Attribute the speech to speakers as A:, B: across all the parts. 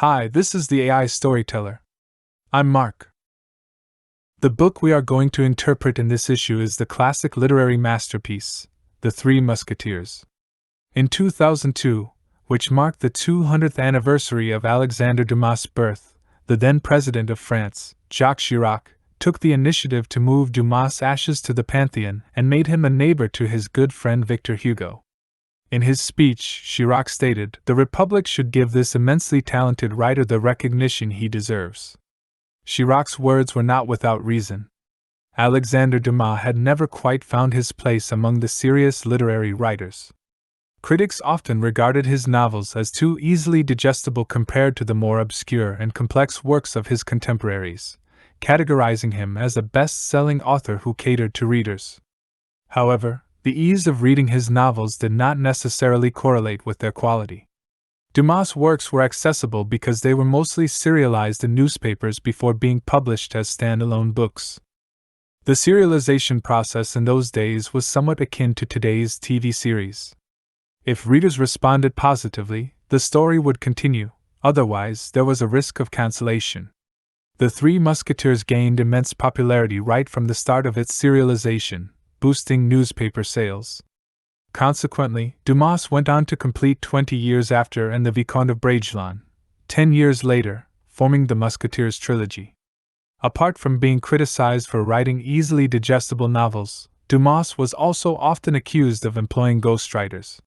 A: Hi, this is the AI Storyteller. I'm Mark. The book we are going to interpret in this issue is the classic literary masterpiece, The Three Musketeers. In 2002, which marked the 200th anniversary of Alexandre Dumas' birth, the then president of France, Jacques Chirac, took the initiative to move Dumas' ashes to the Pantheon and made him a neighbor to his good friend Victor Hugo. In his speech, Chirac stated, "The Republic should give this immensely talented writer the recognition he deserves." Chirac's words were not without reason. Alexandre Dumas had never quite found his place among the serious literary writers. Critics often regarded his novels as too easily digestible compared to the more obscure and complex works of his contemporaries, categorizing him as a best-selling author who catered to readers. However, the ease of reading his novels did not necessarily correlate with their quality. Dumas' works were accessible because they were mostly serialized in newspapers before being published as standalone books. The serialization process in those days was somewhat akin to today's TV series. If readers responded positively, the story would continue, otherwise, there was a risk of cancellation. The Three Musketeers gained immense popularity right from the start of its serialization, boosting newspaper sales. Consequently, Dumas went on to complete 20 years after and the Vicomte of Bragelonne, 10 years later, forming the Musketeers trilogy. Apart from being criticized for writing easily digestible novels, Dumas was also often accused of employing ghostwriters.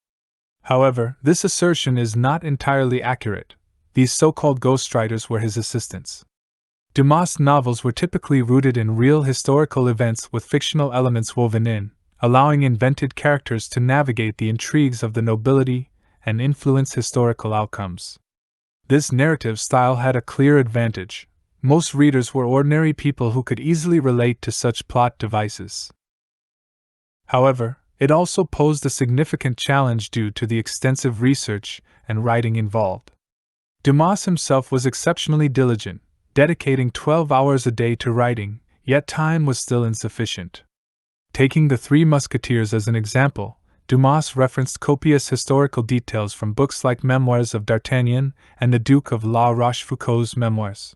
A: However, this assertion is not entirely accurate. These so-called ghostwriters were his assistants. Dumas' novels were typically rooted in real historical events with fictional elements woven in, allowing invented characters to navigate the intrigues of the nobility and influence historical outcomes. This narrative style had a clear advantage. Most readers were ordinary people who could easily relate to such plot devices. However, it also posed a significant challenge due to the extensive research and writing involved. Dumas himself was exceptionally diligent, dedicating 12 hours a day to writing, yet time was still insufficient. Taking The Three Musketeers as an example, Dumas referenced copious historical details from books like Memoirs of D'Artagnan and the Duke of La Rochefoucauld's Memoirs.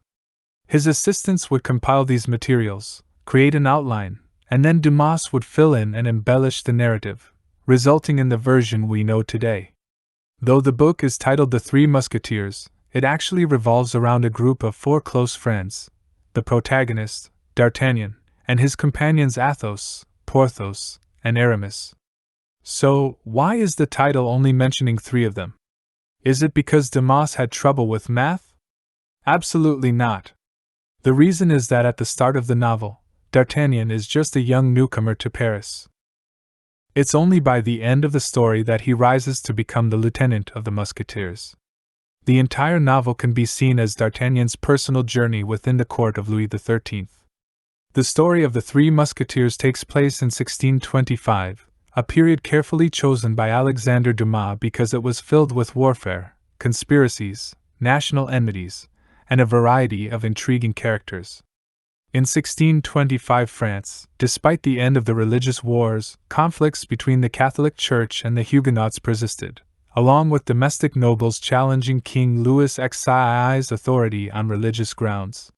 A: His assistants would compile these materials, create an outline, and then Dumas would fill in and embellish the narrative, resulting in the version we know today. Though the book is titled The Three Musketeers, it actually revolves around a group of four close friends: the protagonist, D'Artagnan, and his companions Athos, Porthos, and Aramis. So, why is the title only mentioning three of them? Is it because Dumas had trouble with math? Absolutely not. The reason is that at the start of the novel, D'Artagnan is just a young newcomer to Paris. It's only by the end of the story that he rises to become the lieutenant of the Musketeers. The entire novel can be seen as D'Artagnan's personal journey within the court of Louis XIII. The story of the Three Musketeers takes place in 1625, a period carefully chosen by Alexandre Dumas because it was filled with warfare, conspiracies, national enmities, and a variety of intriguing characters. In 1625 France, despite the end of the religious wars, conflicts between the Catholic Church and the Huguenots persisted, along with domestic nobles challenging King Louis XII's authority on religious grounds.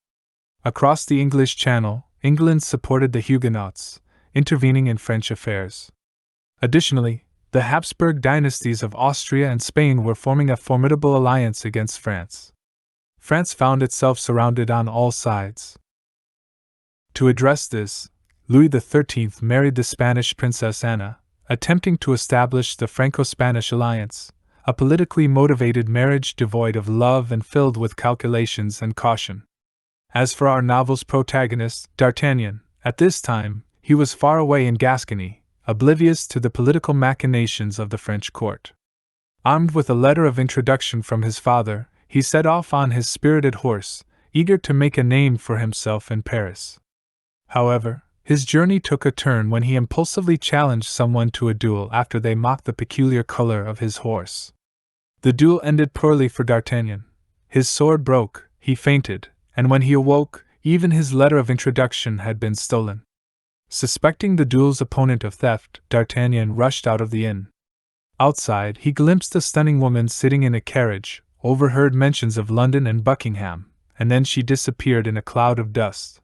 A: Across the English Channel, England supported the Huguenots, intervening in French affairs. Additionally, the Habsburg dynasties of Austria and Spain were forming a formidable alliance against France. France found itself surrounded on all sides. To address this, Louis XIII married the Spanish Princess Anna, attempting to establish the Franco-Spanish alliance, a politically motivated marriage devoid of love and filled with calculations and caution. As for our novel's protagonist, D'Artagnan, at this time, he was far away in Gascony, oblivious to the political machinations of the French court. Armed with a letter of introduction from his father, he set off on his spirited horse, eager to make a name for himself in Paris. However, his journey took a turn when he impulsively challenged someone to a duel after they mocked the peculiar color of his horse. The duel ended poorly for D'Artagnan. His sword broke, he fainted, and when he awoke, even his letter of introduction had been stolen. Suspecting the duel's opponent of theft, D'Artagnan rushed out of the inn. Outside, he glimpsed a stunning woman sitting in a carriage, overheard mentions of London and Buckingham, and then she disappeared in a cloud of dust.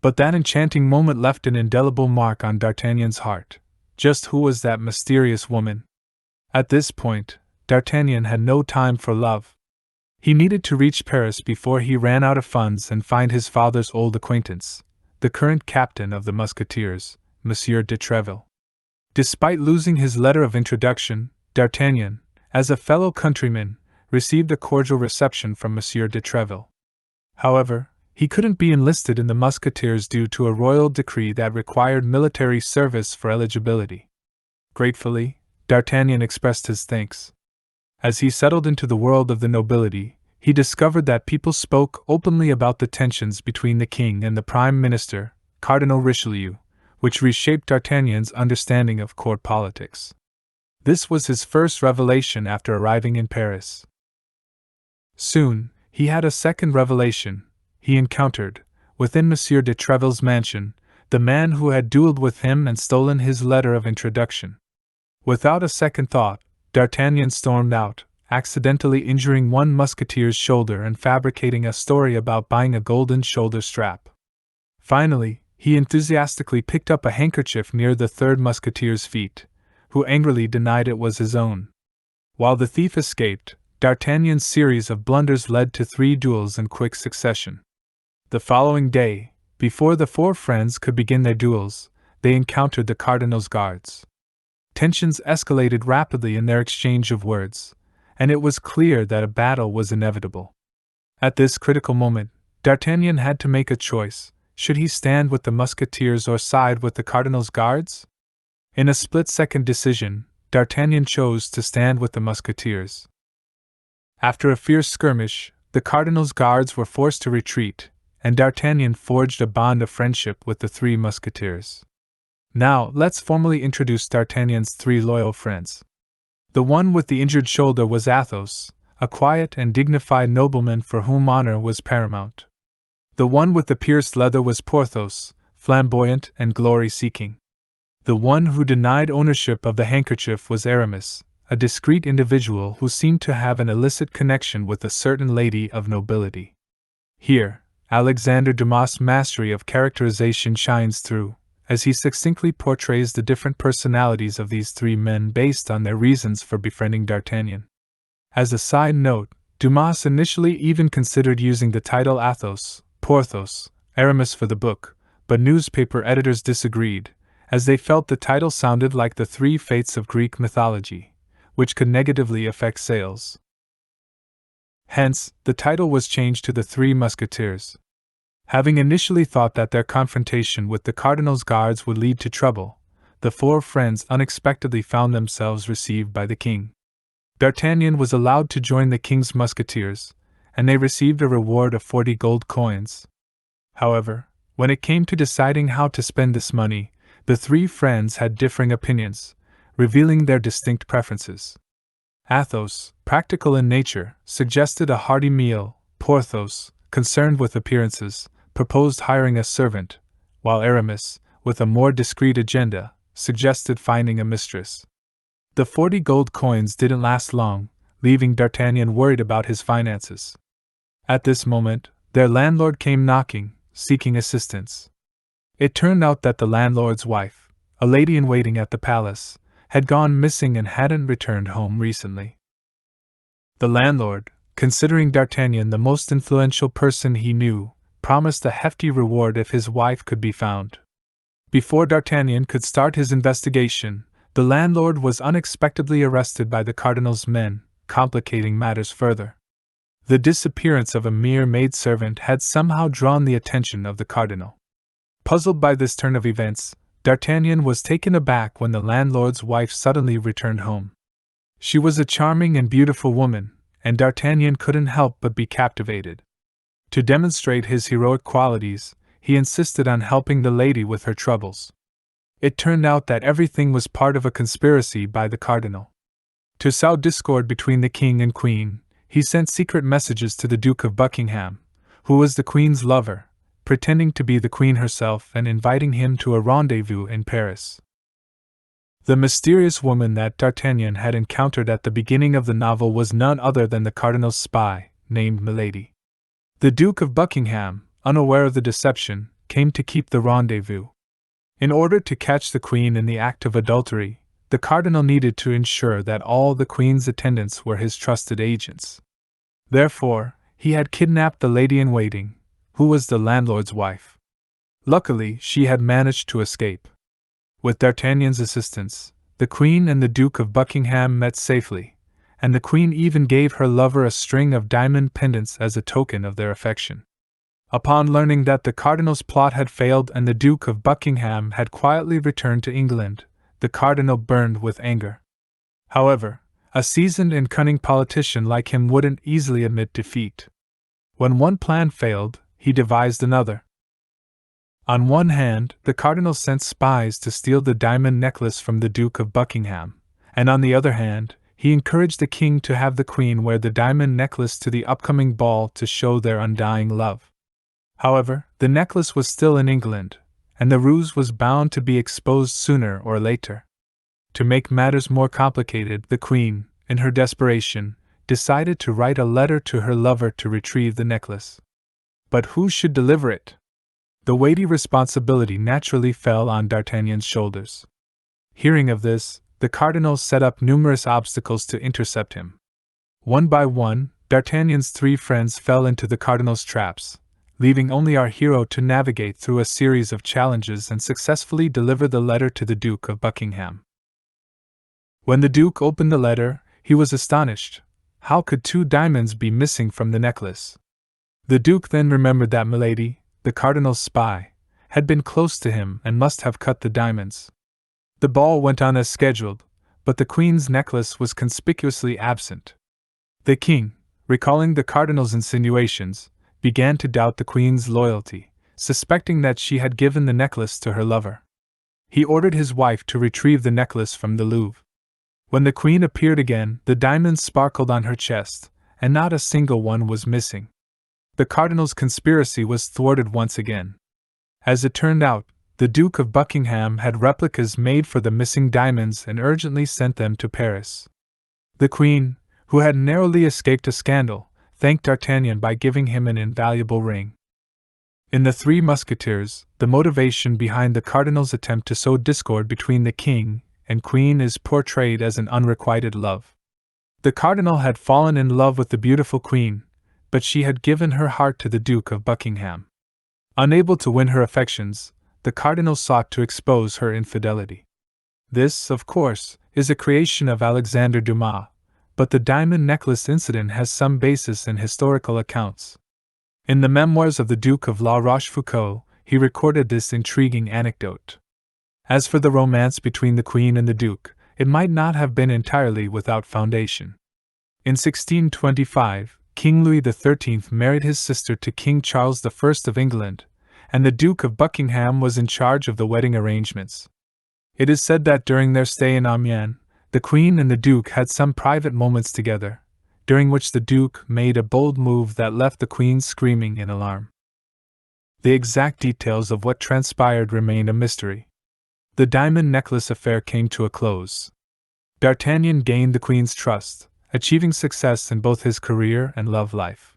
A: But that enchanting moment left an indelible mark on D'Artagnan's heart. Just who was that mysterious woman? At this point, D'Artagnan had no time for love. He needed to reach Paris before he ran out of funds and find his father's old acquaintance, the current captain of the Musketeers, Monsieur de Treville. Despite losing his letter of introduction, D'Artagnan, as a fellow countryman, received a cordial reception from Monsieur de Treville. However, he couldn't be enlisted in the Musketeers due to a royal decree that required military service for eligibility. Gratefully, D'Artagnan expressed his thanks. As he settled into the world of the nobility, he discovered that people spoke openly about the tensions between the king and the prime minister, Cardinal Richelieu, which reshaped D'Artagnan's understanding of court politics. This was his first revelation after arriving in Paris. Soon, he had a second revelation. He encountered, within Monsieur de Treville's mansion, the man who had dueled with him and stolen his letter of introduction. Without a second thought, D'Artagnan stormed out, accidentally injuring one musketeer's shoulder and fabricating a story about buying a golden shoulder strap. Finally, he enthusiastically picked up a handkerchief near the third musketeer's feet, who angrily denied it was his own. While the thief escaped, D'Artagnan's series of blunders led to 3 duels in quick succession. The following day, before the 4 friends could begin their duels, they encountered the Cardinal's guards. Tensions escalated rapidly in their exchange of words, and it was clear that a battle was inevitable. At this critical moment, D'Artagnan had to make a choice. Should he stand with the Musketeers or side with the Cardinal's guards? In a split-second decision, D'Artagnan chose to stand with the Musketeers. After a fierce skirmish, the Cardinal's guards were forced to retreat, and D'Artagnan forged a bond of friendship with the 3 Musketeers. Now, let's formally introduce D'Artagnan's 3 loyal friends. The one with the injured shoulder was Athos, a quiet and dignified nobleman for whom honor was paramount. The one with the pierced leather was Porthos, flamboyant and glory-seeking. The one who denied ownership of the handkerchief was Aramis, a discreet individual who seemed to have an illicit connection with a certain lady of nobility. Here, Alexandre Dumas' mastery of characterization shines through, as he succinctly portrays the different personalities of these 3 men based on their reasons for befriending D'Artagnan. As a side note, Dumas initially even considered using the title Athos, Porthos, Aramis for the book, but newspaper editors disagreed, as they felt the title sounded like the 3 fates of Greek mythology, which could negatively affect sales. Hence, the title was changed to the 3 Musketeers. Having initially thought that their confrontation with the Cardinal's guards would lead to trouble, the 4 friends unexpectedly found themselves received by the king. D'Artagnan was allowed to join the king's musketeers, and they received a reward of 40 gold coins. However, when it came to deciding how to spend this money, the 3 friends had differing opinions, revealing their distinct preferences. Athos, practical in nature, suggested a hearty meal. Porthos, concerned with appearances, proposed hiring a servant, while Aramis, with a more discreet agenda, suggested finding a mistress. The 40 gold coins didn't last long, leaving D'Artagnan worried about his finances. At this moment, their landlord came knocking, seeking assistance. It turned out that the landlord's wife, a lady-in-waiting at the palace, had gone missing and hadn't returned home recently. The landlord, considering D'Artagnan the most influential person he knew, promised a hefty reward if his wife could be found. Before D'Artagnan could start his investigation, the landlord was unexpectedly arrested by the Cardinal's men, complicating matters further. The disappearance of a mere maidservant had somehow drawn the attention of the Cardinal. Puzzled by this turn of events, D'Artagnan was taken aback when the landlord's wife suddenly returned home. She was a charming and beautiful woman, and D'Artagnan couldn't help but be captivated. To demonstrate his heroic qualities, he insisted on helping the lady with her troubles. It turned out that everything was part of a conspiracy by the Cardinal. To sow discord between the king and queen, he sent secret messages to the Duke of Buckingham, who was the queen's lover, pretending to be the queen herself and inviting him to a rendezvous in Paris. The mysterious woman that D'Artagnan had encountered at the beginning of the novel was none other than the Cardinal's spy, named Milady. The Duke of Buckingham, unaware of the deception, came to keep the rendezvous. In order to catch the Queen in the act of adultery, the Cardinal needed to ensure that all the Queen's attendants were his trusted agents. Therefore, he had kidnapped the lady-in-waiting, who was the landlord's wife. Luckily, she had managed to escape. With D'Artagnan's assistance, the Queen and the Duke of Buckingham met safely, and the Queen even gave her lover a string of diamond pendants as a token of their affection. Upon learning that the Cardinal's plot had failed and the Duke of Buckingham had quietly returned to England, the Cardinal burned with anger. However, a seasoned and cunning politician like him wouldn't easily admit defeat. When one plan failed, he devised another. On one hand, the Cardinal sent spies to steal the diamond necklace from the Duke of Buckingham, and on the other hand, he encouraged the king to have the Queen wear the diamond necklace to the upcoming ball to show their undying love. However, the necklace was still in England, and the ruse was bound to be exposed sooner or later. To make matters more complicated, the Queen, in her desperation, decided to write a letter to her lover to retrieve the necklace. But who should deliver it? The weighty responsibility naturally fell on D'Artagnan's shoulders. Hearing of this, the Cardinal set up numerous obstacles to intercept him. One by one, D'Artagnan's three friends fell into the Cardinal's traps, leaving only our hero to navigate through a series of challenges and successfully deliver the letter to the Duke of Buckingham. When the Duke opened the letter, he was astonished. How could 2 diamonds be missing from the necklace? The Duke then remembered that Milady, the Cardinal's spy, had been close to him and must have cut the diamonds. The ball went on as scheduled, but the Queen's necklace was conspicuously absent. The King, recalling the Cardinal's insinuations, began to doubt the Queen's loyalty, suspecting that she had given the necklace to her lover. He ordered his wife to retrieve the necklace from the Louvre. When the Queen appeared again, the diamonds sparkled on her chest, and not a single one was missing. The Cardinal's conspiracy was thwarted once again. As it turned out, the Duke of Buckingham had replicas made for the missing diamonds and urgently sent them to Paris. The Queen, who had narrowly escaped a scandal, thanked D'Artagnan by giving him an invaluable ring. In The Three Musketeers, the motivation behind the Cardinal's attempt to sow discord between the King and Queen is portrayed as an unrequited love. The Cardinal had fallen in love with the beautiful Queen, but she had given her heart to the Duke of Buckingham. Unable to win her affections, the Cardinal sought to expose her infidelity. This, of course, is a creation of Alexandre Dumas, but the diamond necklace incident has some basis in historical accounts. In the memoirs of the Duke of La Rochefoucauld, he recorded this intriguing anecdote. As for the romance between the Queen and the Duke, it might not have been entirely without foundation. In 1625, King Louis XIII married his sister to King Charles I of England, and the Duke of Buckingham was in charge of the wedding arrangements. It is said that during their stay in Amiens, the Queen and the Duke had some private moments together, during which the Duke made a bold move that left the Queen screaming in alarm. The exact details of what transpired remain a mystery. The diamond necklace affair came to a close. D'Artagnan gained the Queen's trust, achieving success in both his career and love life.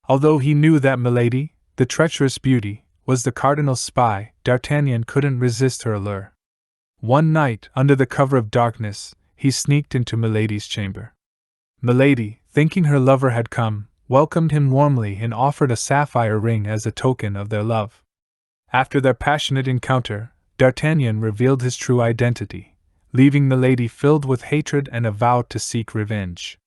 A: Although he knew that Milady, the treacherous beauty, was the Cardinal's spy, D'Artagnan couldn't resist her allure. One night, under the cover of darkness, he sneaked into Milady's chamber. Milady, thinking her lover had come, welcomed him warmly and offered a sapphire ring as a token of their love. After their passionate encounter, D'Artagnan revealed his true identity, leaving Milady filled with hatred and a vow to seek revenge.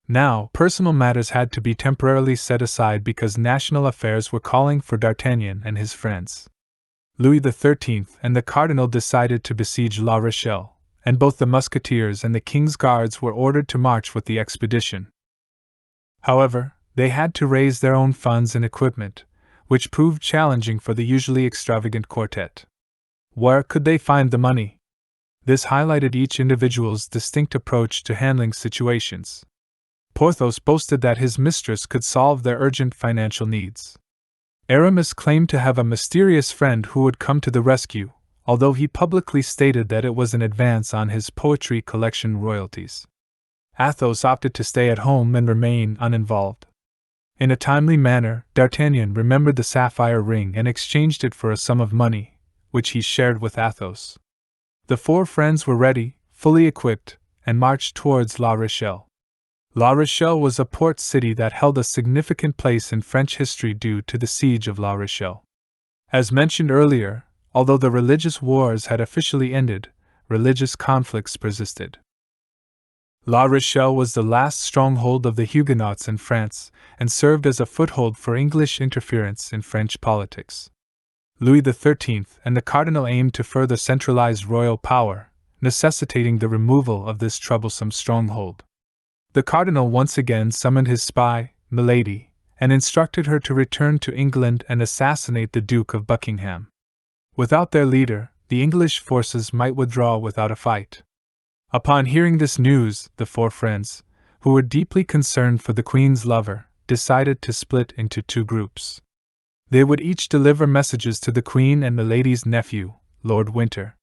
A: Now, personal matters had to be temporarily set aside because national affairs were calling for D'Artagnan and his friends. Louis XIII and the Cardinal decided to besiege La Rochelle, and both the Musketeers and the King's Guards were ordered to march with the expedition. However, they had to raise their own funds and equipment, which proved challenging for the usually extravagant quartet. Where could they find the money? This highlighted each individual's distinct approach to handling situations. Porthos boasted that his mistress could solve their urgent financial needs. Aramis claimed to have a mysterious friend who would come to the rescue, although he publicly stated that it was an advance on his poetry collection royalties. Athos opted to stay at home and remain uninvolved. In a timely manner, D'Artagnan remembered the sapphire ring and exchanged it for a sum of money, which he shared with Athos. The four friends were ready, fully equipped, and marched towards La Rochelle. La Rochelle was a port city that held a significant place in French history due to the siege of La Rochelle. As mentioned earlier, although the religious wars had officially ended, religious conflicts persisted. La Rochelle was the last stronghold of the Huguenots in France and served as a foothold for English interference in French politics. Louis XIII and the Cardinal aimed to further centralize royal power, necessitating the removal of this troublesome stronghold. The Cardinal once again summoned his spy, Milady, and instructed her to return to England and assassinate the Duke of Buckingham. Without their leader, the English forces might withdraw without a fight. Upon hearing this news, the four friends, who were deeply concerned for the Queen's lover, decided to split into two groups. They would each deliver messages to the Queen and Milady's nephew, Lord Winter.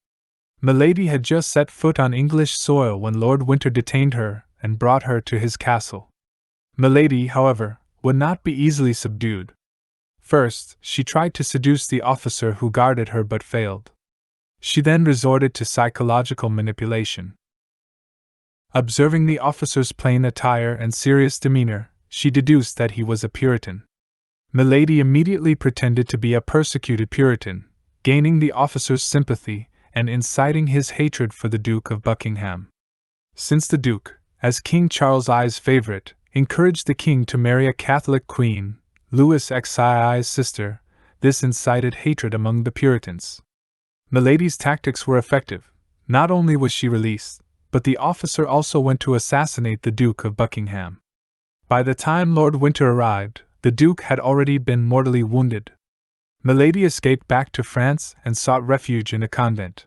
A: Milady had just set foot on English soil when Lord Winter detained her and brought her to his castle. Milady, however, would not be easily subdued. First, she tried to seduce the officer who guarded her but failed. She then resorted to psychological manipulation. Observing the officer's plain attire and serious demeanor, she deduced that he was a Puritan. Milady immediately pretended to be a persecuted Puritan, gaining the officer's sympathy and inciting his hatred for the Duke of Buckingham. Since the Duke, as King Charles I's favorite, encouraged the king to marry a Catholic queen, Louis XII's sister, this incited hatred among the Puritans. Milady's tactics were effective. Not only was she released, but the officer also went to assassinate the Duke of Buckingham. By the time Lord Winter arrived, the Duke had already been mortally wounded. Milady escaped back to France and sought refuge in a convent.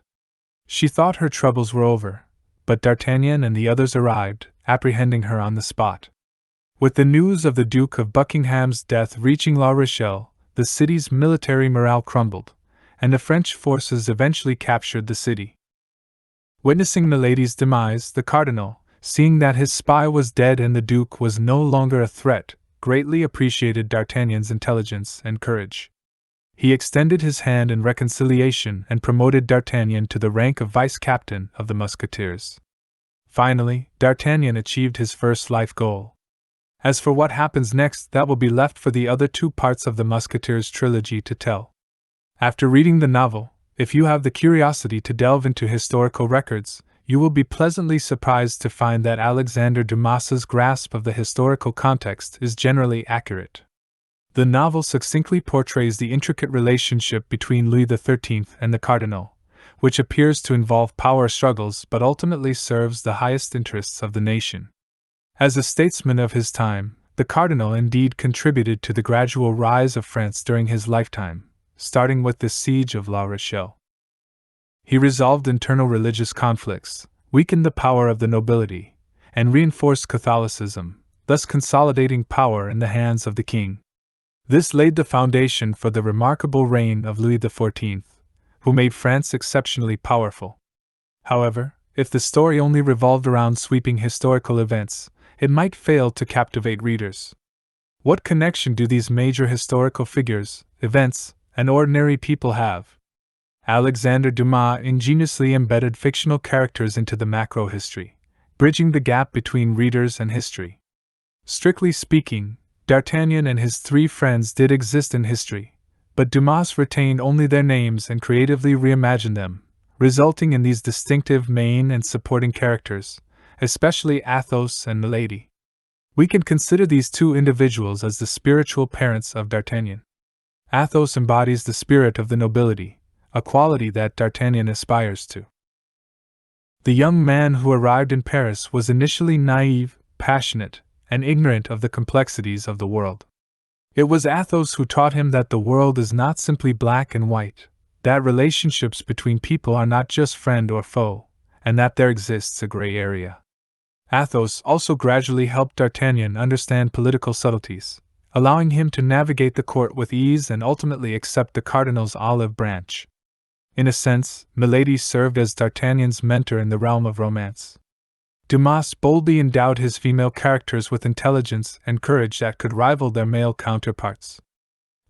A: She thought her troubles were over, but D'Artagnan and the others arrived, apprehending her on the spot. With the news of the Duke of Buckingham's death reaching La Rochelle, the city's military morale crumbled, and the French forces eventually captured the city. Witnessing Milady's demise, the Cardinal, seeing that his spy was dead and the Duke was no longer a threat, greatly appreciated D'Artagnan's intelligence and courage. He extended his hand in reconciliation and promoted D'Artagnan to the rank of vice-captain of the Musketeers. Finally, D'Artagnan achieved his first life goal. As for what happens next, that will be left for the other two parts of the Musketeers trilogy to tell. After reading the novel, if you have the curiosity to delve into historical records, you will be pleasantly surprised to find that Alexandre Dumas's grasp of the historical context is generally accurate. The novel succinctly portrays the intricate relationship between Louis XIII and the Cardinal, which appears to involve power struggles but ultimately serves the highest interests of the nation. As a statesman of his time, the Cardinal indeed contributed to the gradual rise of France during his lifetime, starting with the siege of La Rochelle. He resolved internal religious conflicts, weakened the power of the nobility, and reinforced Catholicism, thus consolidating power in the hands of the king. This laid the foundation for the remarkable reign of Louis XIV, who made France exceptionally powerful. However, if the story only revolved around sweeping historical events, it might fail to captivate readers. What connection do these major historical figures, events, and ordinary people have? Alexandre Dumas ingeniously embedded fictional characters into the macro-history, bridging the gap between readers and history. Strictly speaking, D'Artagnan and his three friends did exist in history, but Dumas retained only their names and creatively reimagined them, resulting in these distinctive main and supporting characters, especially Athos and Milady. We can consider these two individuals as the spiritual parents of D'Artagnan. Athos embodies the spirit of the nobility, a quality that D'Artagnan aspires to. The young man who arrived in Paris was initially naive, passionate, and ignorant of the complexities of the world. It was Athos who taught him that the world is not simply black and white, that relationships between people are not just friend or foe, and that there exists a gray area. Athos also gradually helped D'Artagnan understand political subtleties, allowing him to navigate the court with ease and ultimately accept the cardinal's olive branch. In a sense, Milady served as D'Artagnan's mentor in the realm of romance. Dumas boldly endowed his female characters with intelligence and courage that could rival their male counterparts.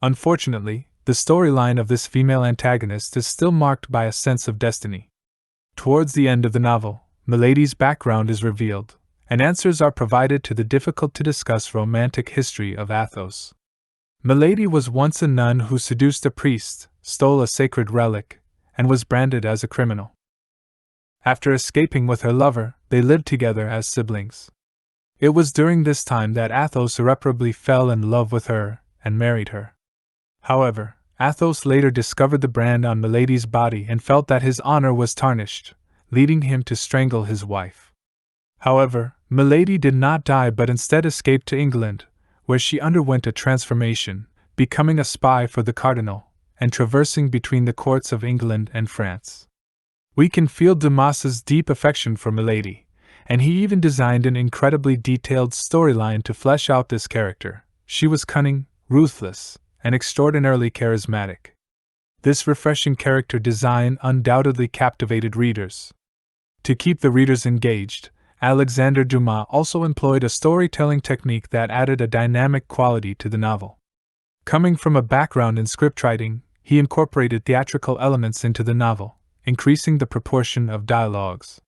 A: Unfortunately, the storyline of this female antagonist is still marked by a sense of destiny. Towards the end of the novel, Milady's background is revealed, and answers are provided to the difficult-to-discuss romantic history of Athos. Milady was once a nun who seduced a priest, stole a sacred relic, and was branded as a criminal. After escaping with her lover, they lived together as siblings. It was during this time that Athos irreparably fell in love with her and married her. However, Athos later discovered the brand on Milady's body and felt that his honor was tarnished, leading him to strangle his wife. However, Milady did not die but instead escaped to England, where she underwent a transformation, becoming a spy for the cardinal, and traversing between the courts of England and France. We can feel Dumas's deep affection for Milady, and he even designed an incredibly detailed storyline to flesh out this character. She was cunning, ruthless, and extraordinarily charismatic. This refreshing character design undoubtedly captivated readers. To keep the readers engaged, Alexandre Dumas also employed a storytelling technique that added a dynamic quality to the novel. Coming from a background in scriptwriting, he incorporated theatrical elements into the novel, increasing the proportion of dialogues.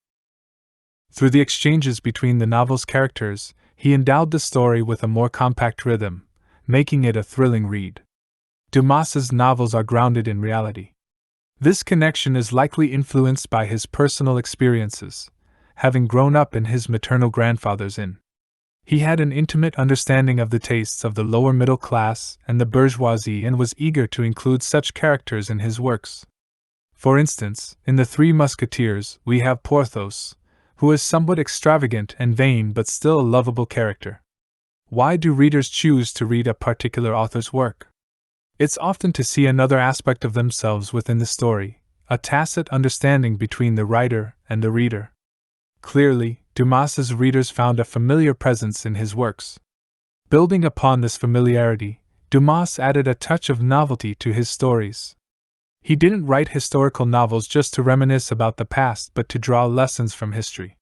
A: Through the exchanges between the novel's characters, he endowed the story with a more compact rhythm, making it a thrilling read. Dumas's novels are grounded in reality. This connection is likely influenced by his personal experiences, having grown up in his maternal grandfather's inn. He had an intimate understanding of the tastes of the lower middle class and the bourgeoisie and was eager to include such characters in his works. For instance, in The Three Musketeers, we have Porthos, who is somewhat extravagant and vain but still a lovable character. Why do readers choose to read a particular author's work? It's often to see another aspect of themselves within the story, a tacit understanding between the writer and the reader. Clearly, Dumas's readers found a familiar presence in his works. Building upon this familiarity, Dumas added a touch of novelty to his stories. He didn't write historical novels just to reminisce about the past but to draw lessons from history.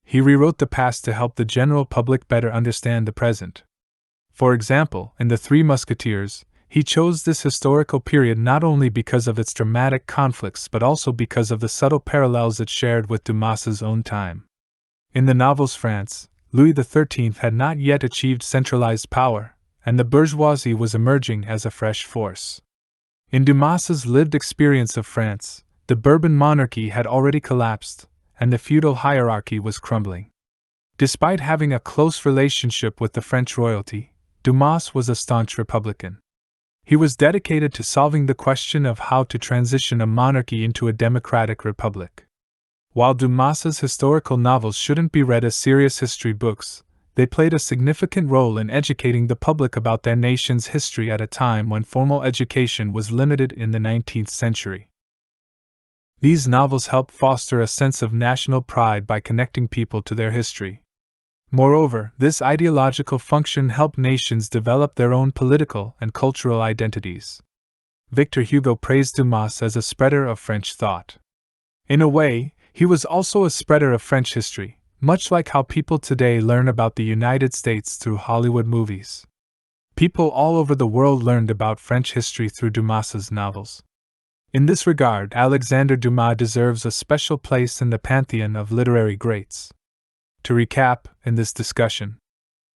A: He rewrote the past to help the general public better understand the present. For example, in The Three Musketeers, he chose this historical period not only because of its dramatic conflicts but also because of the subtle parallels it shared with Dumas's own time. In the novel's France, Louis XIII had not yet achieved centralized power, and the bourgeoisie was emerging as a fresh force. In Dumas's lived experience of France, the Bourbon monarchy had already collapsed, and the feudal hierarchy was crumbling. Despite having a close relationship with the French royalty, Dumas was a staunch Republican. He was dedicated to solving the question of how to transition a monarchy into a democratic republic. While Dumas's historical novels shouldn't be read as serious history books, they played a significant role in educating the public about their nation's history at a time when formal education was limited in the 19th century. These novels help foster a sense of national pride by connecting people to their history. Moreover, this ideological function helped nations develop their own political and cultural identities. Victor Hugo praised Dumas as a spreader of French thought. In a way, he was also a spreader of French history, much like how people today learn about the United States through Hollywood movies. People all over the world learned about French history through Dumas's novels. In this regard, Alexandre Dumas deserves a special place in the pantheon of literary greats. To recap, in this discussion,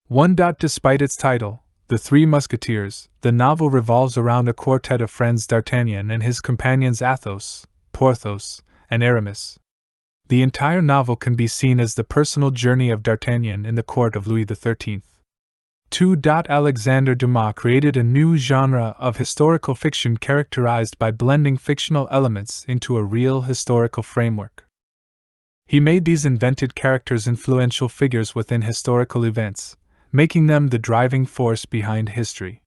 A: 1. Despite its title, The Three Musketeers, the novel revolves around a quartet of friends D'Artagnan and his companions Athos, Porthos, and Aramis. The entire novel can be seen as the personal journey of D'Artagnan in the court of Louis XIII. 2. Alexandre Dumas created a new genre of historical fiction characterized by blending fictional elements into a real historical framework. He made these invented characters influential figures within historical events, making them the driving force behind history.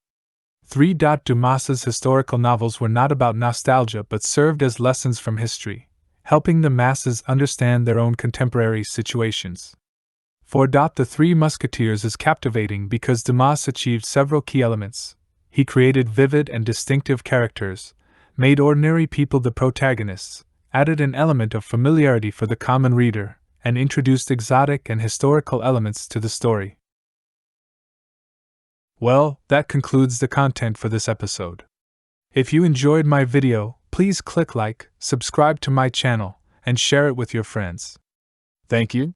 A: 3. Dumas's historical novels were not about nostalgia but served as lessons from history, helping the masses understand their own contemporary situations. 4. The Three Musketeers is captivating because Dumas achieved several key elements. He created vivid and distinctive characters, made ordinary people the protagonists, added an element of familiarity for the common reader, and introduced exotic and historical elements to the story. Well, that concludes the content for this episode. If you enjoyed my video, please click like, subscribe to my channel, and share it with your friends. Thank you.